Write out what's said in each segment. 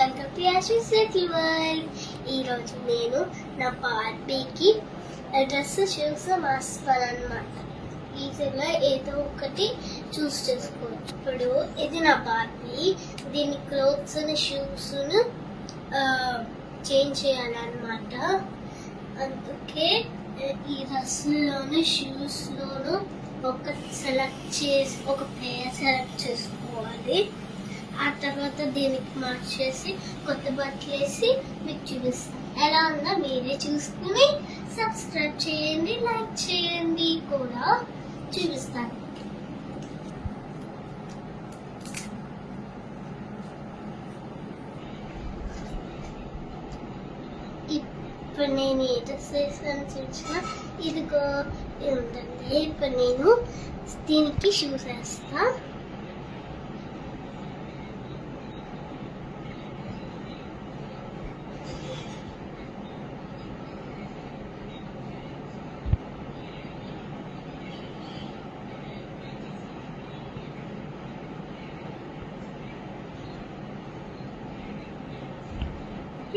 Welcome to Ashes little world. ఈరోజు నేను నా బార్బీకి డ్రెస్ షూస్ మార్చుతాను అనమాట. ఈజీగా ఏదో ఒకటి చూస్ చేసుకోవచ్చు. ఇప్పుడు ఇది నా బార్బీ, దీని క్లోత్స్ షూస్ చేంజ్ చేయాలన్నమాట. అందుకే ఈ డ్రెస్లోను షూస్లోను ఒక పేర్ సెలెక్ట్ చేసుకోవాలి. ఆ తర్వాత దీనికి మార్చేసి కొత్త బట్టలు వేసి మీకు చూపిస్తాను. ఎలా ఉందో మీరే చూసుకుని సబ్స్క్రైబ్ చేయండి, లైక్ చేయండి, కూడా చూపిస్తాను. ఇప్పుడు నేను ఏ డ్రెస్ వేసాను చూసిన ఇదిగో ఉంటుంది. ఇప్పుడు నేను దీనికి షూస్ వేస్తా.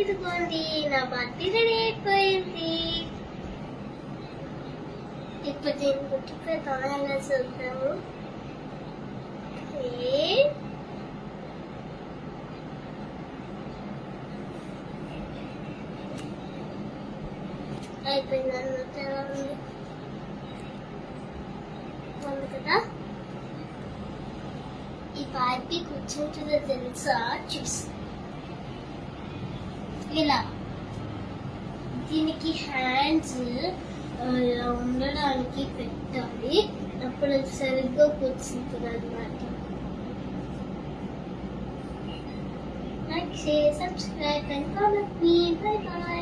ఇదిగోండి, నా బర్త్డే రెడీ అయిపోయింది. ఇప్పుడు దీన్ని కుట్టిపోతాను, ఎలా చూద్దాము. అయిపోయింది అన్నమాట. ఉంది కదా. ఈ బార్బీ కూర్చుంటుందో తెలుసా? చిప్స్ ఇలా దీనికి హ్యాండ్స్ ఉండడానికి పెట్టాలి, అప్పుడు సరిగ్గా కూర్చుంటుంది అన్నమాట. Like, share, subscribe and comment మీ. Bye bye.